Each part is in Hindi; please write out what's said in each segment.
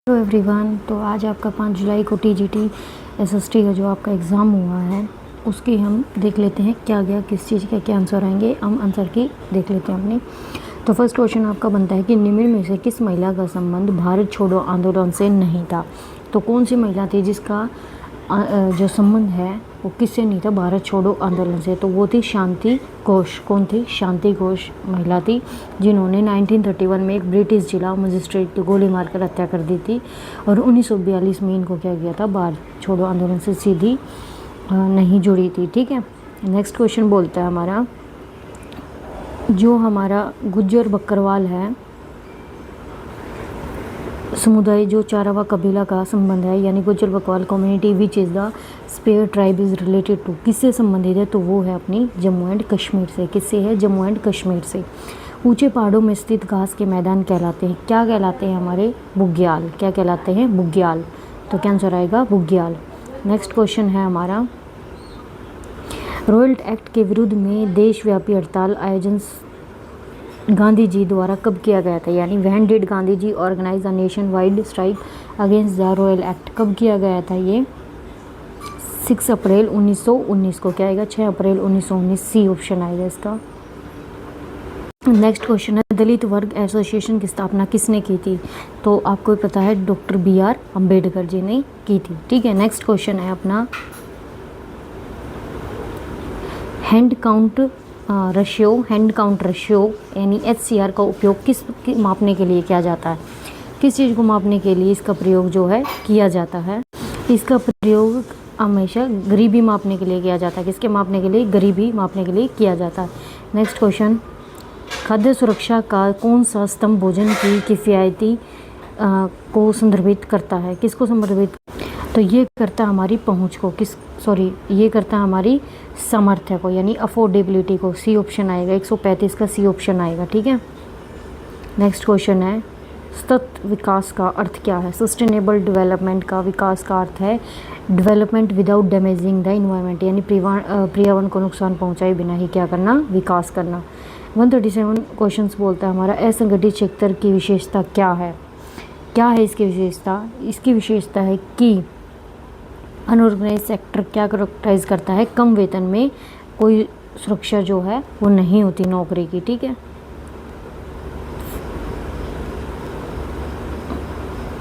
Hello everyone. तो आज आपका 5 जुलाई को टीजीटी एसएसटी का जो आपका एग्ज़ाम हुआ है उसकी हम देख लेते हैं क्या गया, किस चीज़ के क्या आंसर आएंगे। हम आंसर की देख लेते हैं अपने। तो फर्स्ट क्वेश्चन आपका बनता है कि निम्न में से किस महिला का संबंध भारत छोड़ो आंदोलन से नहीं था। तो कौन सी महिला थी जिसका जो संबंध है वो किससे नहीं था, भारत छोड़ो आंदोलन से। तो वो थी शांति घोष। कौन थी? शांति घोष महिला थी जिन्होंने 1931 में एक ब्रिटिश जिला मजिस्ट्रेट की गोली मारकर हत्या कर दी थी और 1942 में इनको क्या किया था, भारत छोड़ो आंदोलन से सीधी नहीं जुड़ी थी। ठीक है। नेक्स्ट क्वेश्चन बोलता है हमारा, जो हमारा गुज्जर बकरवाल है समुदाय, जो चारावा कबीला का संबंध है, यानी Gujjar Bakarwal community which is the spare tribe is related to, किससे संबंधित है? तो वो है अपनी जम्मू एंड कश्मीर से। किससे है? जम्मू एंड कश्मीर से। ऊंचे पहाड़ों में स्थित घास के मैदान कहलाते हैं, क्या कहलाते हैं? हमारे बुग्याल। क्या कहलाते हैं? बुग्याल। तो क्या आंसर आएगा? बुग्याल। नेक्स्ट क्वेश्चन है हमारा, रॉयल एक्ट के विरुद्ध में देशव्यापी हड़ताल आयोजन गांधी जी द्वारा कब किया गया था, यानी when did Gandhi ji organise a nationwide strike against the Rowlatt act, कब किया गया था ये? 6 अप्रैल 1919 को। क्या आएगा? 6 अप्रैल 1919, सी ऑप्शन आएगा इसका। नेक्स्ट क्वेश्चन है, दलित वर्ग एसोसिएशन की स्थापना किसने की थी? तो आपको पता है डॉक्टर BR अम्बेडकर जी ने की थी। ठीक है। नेक्स्ट क्वेश्चन है अपना, हैंड काउंट रेशियो यानी HCR का उपयोग किस मापने के लिए किया जाता है? किस चीज़ को मापने के लिए इसका प्रयोग जो है किया जाता है? इसका प्रयोग हमेशा गरीबी मापने के लिए किया जाता है। किसके मापने के लिए? गरीबी मापने के लिए किया जाता है। नेक्स्ट क्वेश्चन, खाद्य सुरक्षा का कौन सा स्तंभ भोजन की किफ़ायती को संदर्भित करता है? किसको संदर्भित? तो ये करता है हमारी पहुंच को, ये करता है हमारी सामर्थ्य को, यानी अफोर्डेबिलिटी को। सी ऑप्शन आएगा, 135 का सी ऑप्शन आएगा। ठीक है। नेक्स्ट क्वेश्चन है, सतत विकास का अर्थ क्या है? सस्टेनेबल डेवलपमेंट का विकास का अर्थ है development without damaging the environment, यानी पर्यावरण को नुकसान पहुंचाए बिना ही क्या करना? विकास करना। 137 क्वेश्चन बोलता है हमारा, असंगठित क्षेत्र की विशेषता क्या है? क्या है इसकी विशेषता? इसकी विशेषता है कि अनऑर्गेनाइज सेक्टर क्या करेक्टराइज करता है? कम वेतन में कोई सुरक्षा जो है वो नहीं होती नौकरी की। ठीक है।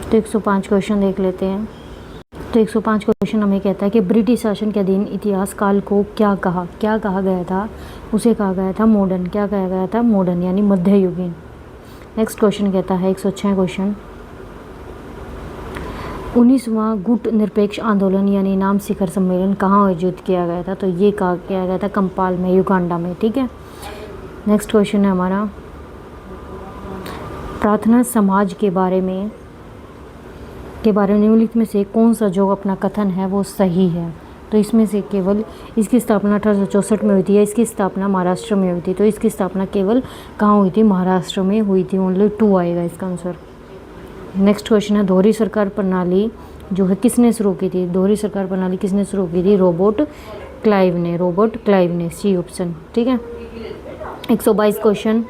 तो 105 क्वेश्चन देख लेते हैं। तो 105 क्वेश्चन हमें कहता है कि ब्रिटिश शासन के अधीन इतिहास काल को क्या कहा गया था? उसे कहा गया था मॉडर्न। क्या कहा गया था? मॉडर्न, यानी मध्ययुगीन। नेक्स्ट क्वेश्चन कहता है 106 क्वेश्चन, 19वां गुट निरपेक्ष आंदोलन यानी नाम शिखर सम्मेलन कहाँ आयोजित किया गया था? तो ये कहा किया गया था कंपाल में, युगांडा में। ठीक है। नेक्स्ट क्वेश्चन है हमारा, प्रार्थना समाज के बारे में निम्नलिखित में से कौन सा जो अपना कथन है वो सही है? तो इसमें से केवल इसकी स्थापना 1864 में हुई थी, या इसकी स्थापना महाराष्ट्र में हुई थी? तो इसकी स्थापना केवल कहाँ हुई थी? महाराष्ट्र में हुई थी। ओनली 2 आएगा इसका आंसर। नेक्स्ट क्वेश्चन है, दोहरी सरकार प्रणाली जो है किसने शुरू की थी? दोहरी सरकार प्रणाली किसने शुरू की थी? रॉबर्ट क्लाइव ने, सी ऑप्शन। ठीक है। 122 क्वेश्चन,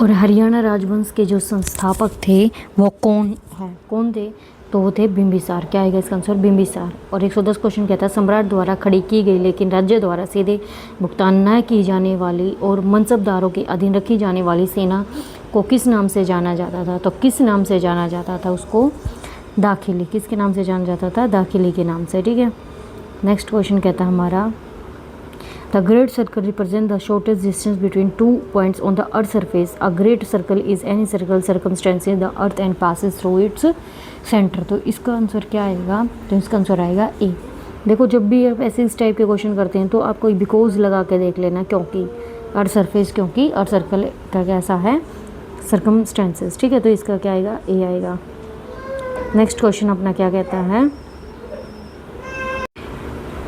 और हरियाणा राजवंश के जो संस्थापक थे वो कौन थे? तो वो थे बिंबिसार। क्या आएगा इसका आंसर? बिंबिसार। और 110 क्वेश्चन कहता है, सम्राट द्वारा खड़ी की गई लेकिन राज्य द्वारा सीधे भुगतान न की जाने वाली और मनसबदारों के अधीन रखी जाने वाली सेना को किस नाम से जाना जाता था? तो किस नाम से जाना जाता था उसको? दाखिली। किसके नाम से जाना जाता था? दाखिली के नाम से। ठीक है। नेक्स्ट क्वेश्चन कहता है हमारा, the great circle represent the shortest distance between 2 points on the earth surface. A great circle is any circle circumstances the earth and passes through its centre. तो इसका आंसर क्या आएगा? तो इसका आंसर आएगा ए। देखो, जब भी आप ऐसे इस टाइप के क्वेश्चन करते हैं तो आपको बिकॉज लगा के देख लेना, क्योंकि अर्थ सरफेस, क्योंकि अर्थ सर्कल का कैसा है? सर्कमस्टेंसेस। ठीक है। तो इसका क्या आएगा? ए आएगा। नेक्स्ट क्वेश्चन अपना क्या कहता है,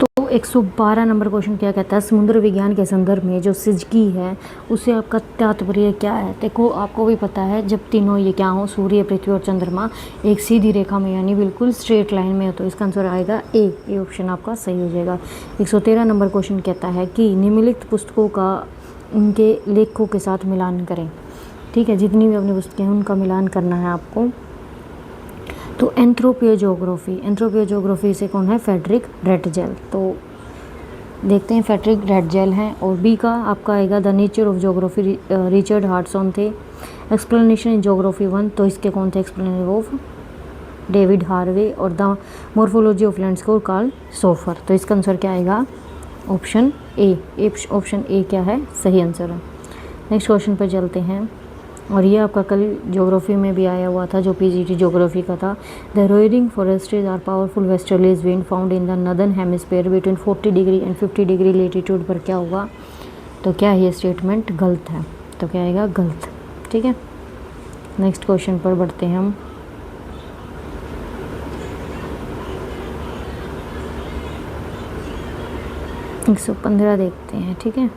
तो 112 नंबर क्वेश्चन क्या कहता है, समुद्र विज्ञान के संदर्भ में जो सिजकी है उससे आपका तात्पर्य क्या है? देखो, आपको भी पता है जब तीनों ये क्या हो, सूर्य, पृथ्वी और चंद्रमा एक सीधी रेखा में यानी बिल्कुल स्ट्रेट लाइन में हो, तो इसका आंसर आएगा ए ऑप्शन आपका सही हो जाएगा। 113 नंबर क्वेश्चन कहता है कि निम्नलिखित पुस्तकों का उनके लेखकों के साथ मिलान करें। ठीक है, जितनी भी अपनी पुस्तकें हैं उनका मिलान करना है आपको। तो एंथ्रोपियोजोग्राफी से कौन है, फ्रेडरिक रेटजेल। तो देखते हैं फ्रेडरिक रेटजेल हैं। और बी का आपका आएगा the nature of geography, Richard Hartshorne थे। एक्सप्लेनेशन इन ज्योग्राफी 1, तो इसके कौन थे, एक्सप्लेनेशन ऑफ डेविड हार्वे। और the morphology of landscape Carl Sauer. तो इसका आंसर क्या आएगा, ऑप्शन ए। ऑप्शन ए क्या है, सही आंसर है। नेक्स्ट क्वेश्चन पर चलते हैं। और ये आपका कल ज्योग्राफी में भी आया हुआ था, जो पीजीटी ज्योग्राफी का था। The roaring forties are powerful westerlies wind found in the northern hemisphere between 40 degree and 50 degree latitude पर क्या होगा। तो क्या ये स्टेटमेंट गलत है, तो क्या आएगा, गलत। ठीक है, नेक्स्ट क्वेश्चन पर बढ़ते हैं हम। एक 115 देखते हैं। ठीक है,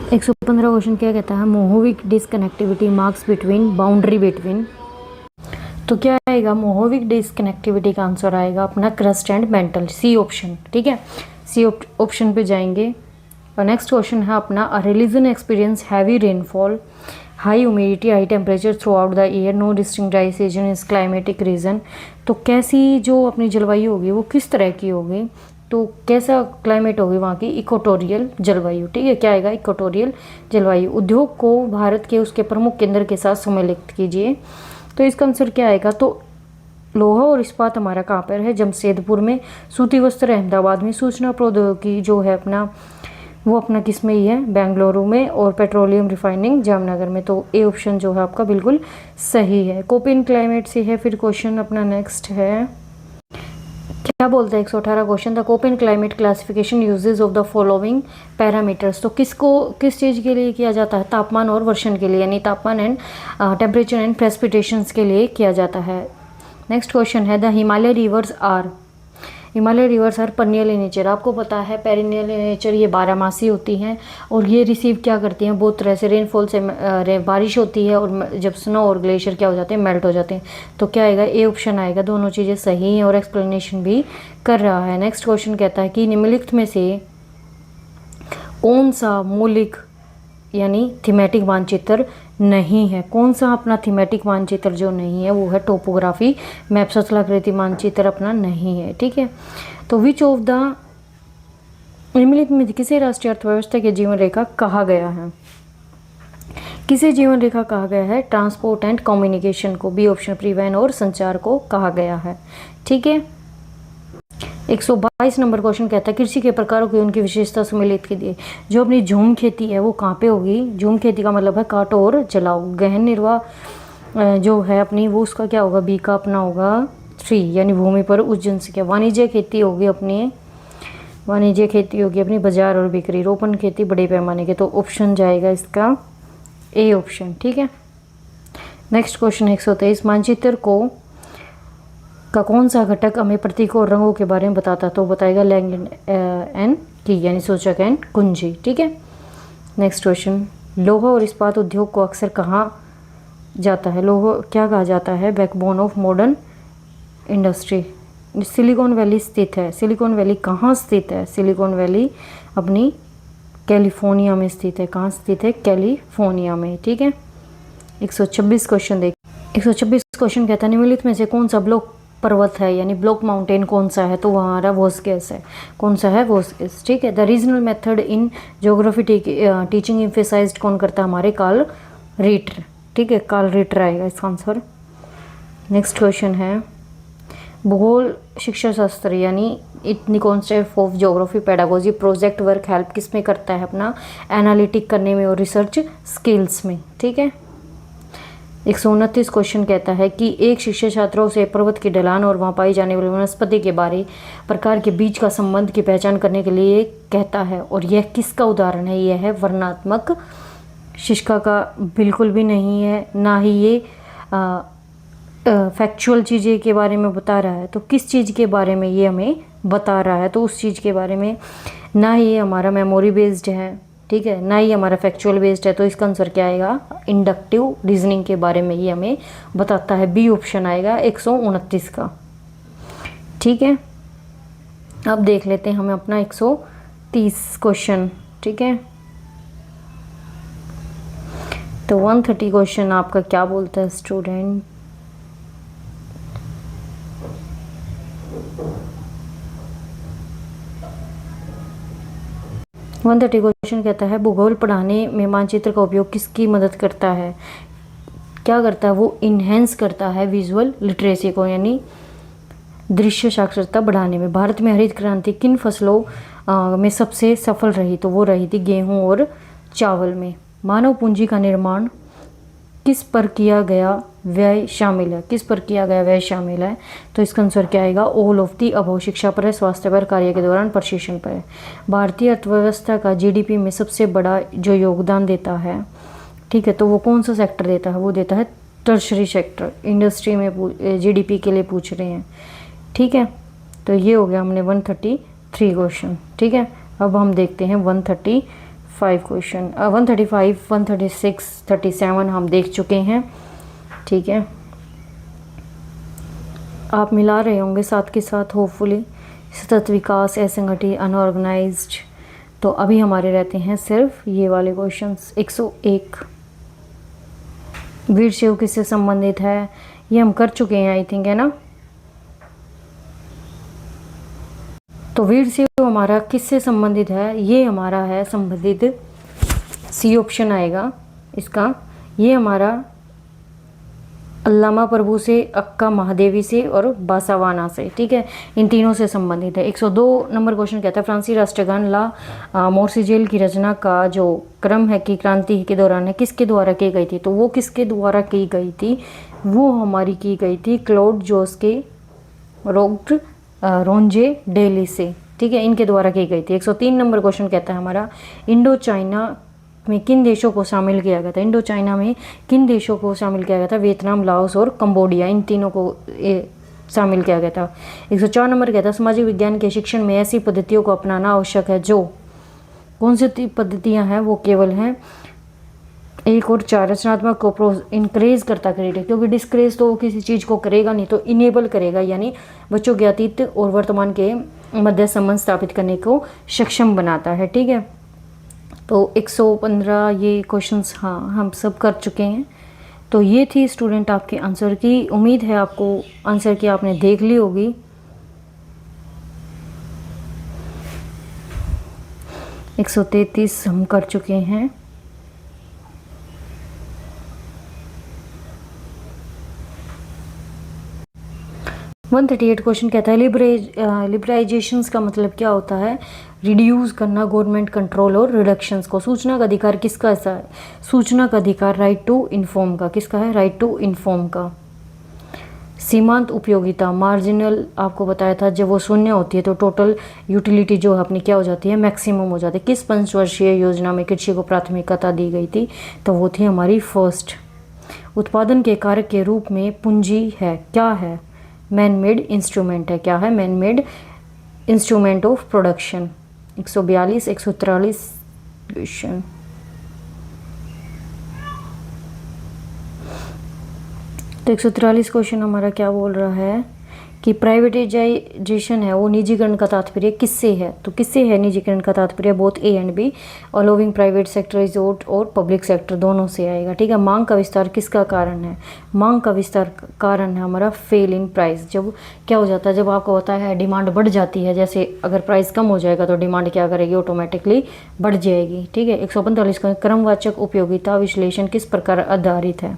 एक 115 क्वेश्चन क्या कहता है, Mohorovicic disconnectivity marks between boundary between. तो क्या आएगा, मोहोविक डिसकनेक्टिविटी का आंसर आएगा अपना crust and mantle, C option. ठीक है, सी ऑप्शन पे जाएंगे। और नेक्स्ट क्वेश्चन है अपना, a religion experience heavy rainfall, high humidity, high temperature throughout the year, no distinctization is climatic region. तो कैसी जो अपनी जलवायु होगी वो किस तरह की होगी, तो कैसा क्लाइमेट होगी वहाँ की, इक्वेटोरियल जलवायु। ठीक है, क्या आएगा, इक्वेटोरियल जलवायु। उद्योग को भारत के उसके प्रमुख केंद्र के साथ सम्मिलित कीजिए। तो इसका आंसर क्या आएगा, तो लोहा और इस्पात हमारा कहाँ पर है, जमशेदपुर में। सूती वस्त्र अहमदाबाद में। सूचना प्रौद्योगिकी जो है अपना, वो अपना किस में ही है, बेंगलुरु में। और पेट्रोलियम रिफाइनिंग जामनगर में। तो ए ऑप्शन जो है आपका बिल्कुल सही है। कोपेन क्लाइमेट से है फिर क्वेश्चन अपना नेक्स्ट है, क्या बोलता है 118 question, the Koppen climate classification uses of the following parameters. तो किस चीज़ के लिए किया जाता है, तापमान और वर्षण के लिए, यानी तापमान एंड टेम्परेचर एंड प्रेसिपिटेशंस के लिए किया जाता है। नेक्स्ट क्वेश्चन है, the Himalaya rivers are perennial in nature. आपको पता है पेरिनियल इन नेचर ये 12 होती हैं। और ये रिसीव क्या करती हैं, बहुत तरह से रेनफॉल से बारिश होती है, और जब स्नो और ग्लेशियर क्या हो जाते हैं, मेल्ट हो जाते हैं। तो क्या आएगा, ए ऑप्शन आएगा। दोनों चीज़ें सही हैं और एक्सप्लेनेशन भी कर रहा है। नेक्स्ट क्वेश्चन कहता है कि निम्नलिखित में से कौन सा मौलिक यानी थीमेटिक मानचित्र नहीं है। कौन सा अपना थीमेटिक मानचित्र जो नहीं है वो है टोपोग्राफी मैप, स्थलाकृति मानचित्र अपना नहीं है। ठीक है, तो विच ऑफ द निम्नलिखित में किसे राष्ट्रीय अर्थव्यवस्था के जीवन रेखा कहा गया है, किसे जीवन रेखा कहा गया है, ट्रांसपोर्ट एंड कम्युनिकेशन को। बी ऑप्शन परिवहन और संचार को कहा गया है। ठीक है, 122 नंबर क्वेश्चन कहता है कृषि के प्रकारों की उनकी विशेषता सम्मिलित कीजिए। जो अपनी झूम खेती है वो कहाँ पे होगी, झूम खेती का मतलब है काटो और जलाओ। गहन निर्वाह जो है अपनी, वो उसका क्या होगा, बी का अपना होगा 3, यानी भूमि पर उच्च जनसंख्या। वाणिज्य खेती होगी अपनी बाजार और बिक्री। रोपण खेती बड़े पैमाने के। तो ऑप्शन जाएगा इसका ए ऑप्शन। ठीक है, नेक्स्ट क्वेश्चन 123 मानचित्र का कौन सा घटक हमें प्रतीकों और रंगों के बारे में बताता, तो बताएगा लैंगिक एन की, यानी सूचक एन कुंजी। ठीक है, नेक्स्ट क्वेश्चन, लोहा और इस्पात उद्योग को अक्सर कहाँ जाता है, लोहा क्या कहा जाता है, backbone of modern industry. Silicon valley स्थित है। सिलिकॉन वैली कहाँ स्थित है, सिलिकॉन वैली अपनी कैलिफोर्निया में स्थित है। कहाँ स्थित है, कैलिफोर्निया में। ठीक है, 126 क्वेश्चन देख 126 क्वेश्चन कहता है निम्नलिखित में से कौन सा ब्लॉक पर्वत है, यानी ब्लॉक माउंटेन कौन सा है, तो हमारा वोस्गेस है। कौन सा है, वोस्गेस। ठीक है, the regional method in geography teaching emphasised कौन करता है, हमारे कार्ल रिटर। ठीक है, कार्ल रिटर आएगा इसका आंसर। नेक्स्ट क्वेश्चन है भूगोल शिक्षा शास्त्र यानी इतनी concept of geography pedagogy project work help किस में करता है, अपना एनालिटिक करने में और रिसर्च स्किल्स में। ठीक है, 129 क्वेश्चन कहता है कि एक शिक्षक छात्रों से पर्वत की ढलान और वहाँ पाई जाने वाली वनस्पति के बारे प्रकार के बीच का संबंध की पहचान करने के लिए कहता है, और यह किसका उदाहरण है, यह है वर्णनात्मक शिक्षा का बिल्कुल भी नहीं है, ना ही ये फैक्चुअल चीज़ें के बारे में बता रहा है। तो किस चीज़ के बारे में ये हमें बता रहा है, तो उस चीज़ के बारे में, ना ही ये हमारा मेमोरी बेस्ड है, ठीक है, ना ही हमारा फैक्चुअल बेस्ड है। तो इसका आंसर क्या आएगा, इंडक्टिव रीजनिंग के बारे में ये हमें बताता है। बी ऑप्शन आएगा 129 का। ठीक है, अब देख लेते हैं हमें अपना 130 क्वेश्चन। ठीक है, तो 130 क्वेश्चन आपका क्या बोलता है स्टूडेंट? वन 30 क्वेश्चन कहता है भूगोल पढ़ाने में मानचित्र का उपयोग किसकी मदद करता है? क्या करता है वो? इन्हेंस करता है विजुअल लिटरेसी को, यानी दृश्य साक्षरता बढ़ाने में। भारत में हरित क्रांति किन फसलों में सबसे सफल रही? तो वो रही थी गेहूं और चावल में। मानव पूंजी का निर्माण किस पर किया गया व्यय शामिल है? किस पर किया गया व्यय शामिल है? तो इसका आंसर क्या आएगा? All of the above. शिक्षा पर है, स्वास्थ्य पर, कार्य के दौरान, प्रशिक्षण पर है। भारतीय अर्थव्यवस्था का जीडीपी में सबसे बड़ा जो योगदान देता है, ठीक है, तो वो कौन सा सेक्टर देता है? वो देता है टर्शरी सेक्टर। इंडस्ट्री में जीडीपी के लिए पूछ रहे हैं, ठीक है। तो ये हो गया हमने 133 क्वेश्चन, ठीक है। अब हम देखते हैं 135 क्वेश्चन। 135, 136, 37 हम देख चुके हैं, ठीक है। आप मिला रहे होंगे साथ के साथ होपफुली। सतत विकास, असंगठित, अनऑर्गेनाइज्ड। तो अभी हमारे रहते हैं सिर्फ ये वाले क्वेश्चंस। 101 वीर शैव किससे संबंधित है? ये हम कर चुके हैं आई थिंक, है ना। तो वीर शैव हमारा किससे संबंधित है? ये हमारा है संबंधित, सी ऑप्शन आएगा इसका। ये हमारा अल्लामा प्रभु से, अक्का महादेवी से और बासावाना से, ठीक है, इन तीनों से संबंधित है। 102 नंबर क्वेश्चन कहता है फ्रांसीसी राष्ट्रगान ला मोर्सिजेल की रचना का जो क्रम है कि क्रांति के दौरान है, किसके द्वारा की गई थी? तो वो किसके द्वारा की गई थी? वो हमारी की गई थी क्लॉड जोस्के रोंजे डेली से, ठीक है, इनके द्वारा की गई थी। 103 नंबर क्वेश्चन कहता है हमारा इंडो चाइना में किन देशों को शामिल किया गया था? इंडो चाइना में किन देशों को शामिल किया गया था? वियतनाम, लाओस और कंबोडिया, इन तीनों को शामिल किया गया था। 104 नंबर कहता है सामाजिक विज्ञान के शिक्षण में ऐसी पद्धतियों को अपनाना आवश्यक है जो, कौन सी पद्धतियां हैं? वो केवल हैं 1 और 4। रचनात्मक को इंकरेज करता करेगा, क्योंकि डिस्करेज तो वो किसी चीज़ को करेगा नहीं, तो इनेबल करेगा, यानी बच्चों के अतीत और वर्तमान के मध्य संबंध स्थापित करने को सक्षम बनाता है, ठीक है। तो 115 ये क्वेश्चंस हाँ हम सब कर चुके हैं। तो ये थी स्टूडेंट आपके आंसर की। उम्मीद है आपको आंसर की आपने देख ली होगी। 133 हम कर चुके हैं। वन 38 क्वेश्चन कहता है लिबरलाइजेशंस का मतलब क्या होता है? रिड्यूस करना, गवर्नमेंट कंट्रोल और रिडक्शंस को। सूचना का अधिकार किसका ऐसा है? सूचना का अधिकार राइट टू इन्फॉर्म का। किसका है? राइट टू इन्फॉर्म का। सीमांत उपयोगिता, मार्जिनल आपको बताया था, जब वो शून्य होती है तो टोटल यूटिलिटी जो है अपनी क्या हो जाती है? मैक्सिमम हो जाती है। किस पंचवर्षीय योजना में कृषि को प्राथमिकता दी गई थी? तो वो थी हमारी फर्स्ट। उत्पादन के कारक के रूप में पूंजी है, क्या है? मैन मेड इंस्ट्रूमेंट है। क्या है? Man made instrument of production. 142, 143 question. तो 143 क्वेश्चन हमारा क्या बोल रहा है कि प्राइवेटाइजेशन है वो निजीकरण का तात्पर्य किससे है? तो किससे है निजीकरण का तात्पर्य? Both A and B, allowing private sector resort और पब्लिक सेक्टर, दोनों से आएगा, ठीक है। मांग का विस्तार किसका कारण है? मांग का विस्तार कारण है हमारा फेल इन प्राइस। जब क्या हो जाता है? जब आपको होता है डिमांड बढ़ जाती है, जैसे अगर प्राइस कम हो जाएगा तो डिमांड क्या करेगी? ऑटोमेटिकली बढ़ जाएगी, ठीक है। 145 का क्रमवाचक उपयोगिता विश्लेषण किस प्रकार आधारित है?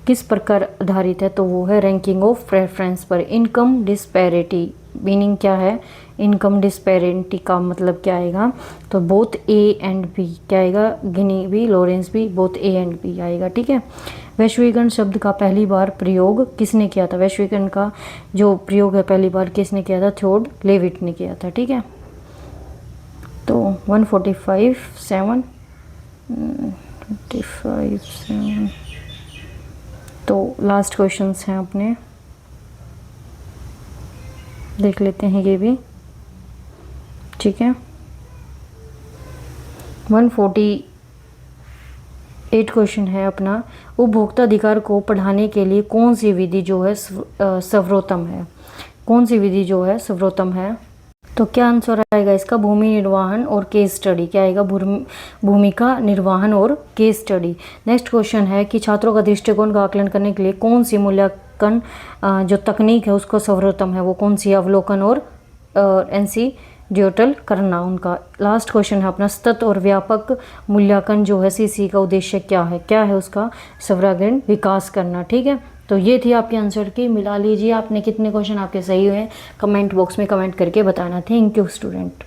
किस प्रकार आधारित है? तो वो है रैंकिंग ऑफ प्रेफरेंस पर। इनकम डिस्पैरिटी मीनिंग क्या है? इनकम डिस्पैरिटी का मतलब क्या आएगा? तो बोथ ए एंड बी, क्या आएगा? Gini B, Lorenz B, both A and B आएगा, ठीक है। वैश्वीकरण शब्द का पहली बार प्रयोग किसने किया था? वैश्वीकरण का जो प्रयोग है पहली बार किसने किया था? थ्योड लेविट ने किया था, ठीक है। तो 145, 7, 25, 7। तो लास्ट क्वेश्चंस हैं अपने, देख लेते हैं ये भी, ठीक है। 148 क्वेश्चन है अपना, उपभोक्ता अधिकार को पढ़ाने के लिए कौन सी विधि जो है सर्वोत्तम है? कौन सी विधि जो है सर्वोत्तम है? तो क्या आंसर आएगा इसका? भूमि निर्वाहन और केस स्टडी। क्या आएगा? भूमिका निर्वाहन और केस स्टडी। नेक्स्ट क्वेश्चन है कि छात्रों का दृष्टिकोण का आकलन करने के लिए कौन सी मूल्यांकन जो तकनीक है उसको सर्वोत्तम है, वो कौन सी? अवलोकन और एनसीडीओटल करना उनका। लास्ट क्वेश्चन है अपना, सतत और व्यापक मूल्यांकन जो है सीसी का उद्देश्य क्या है? क्या है उसका? सर्वांगीण विकास करना। ठीक है, तो ये थी आपके आंसर की। मिला लीजिए आपने कितने क्वेश्चन आपके सही हुए, कमेंट बॉक्स में कमेंट करके बताना। Thank you student.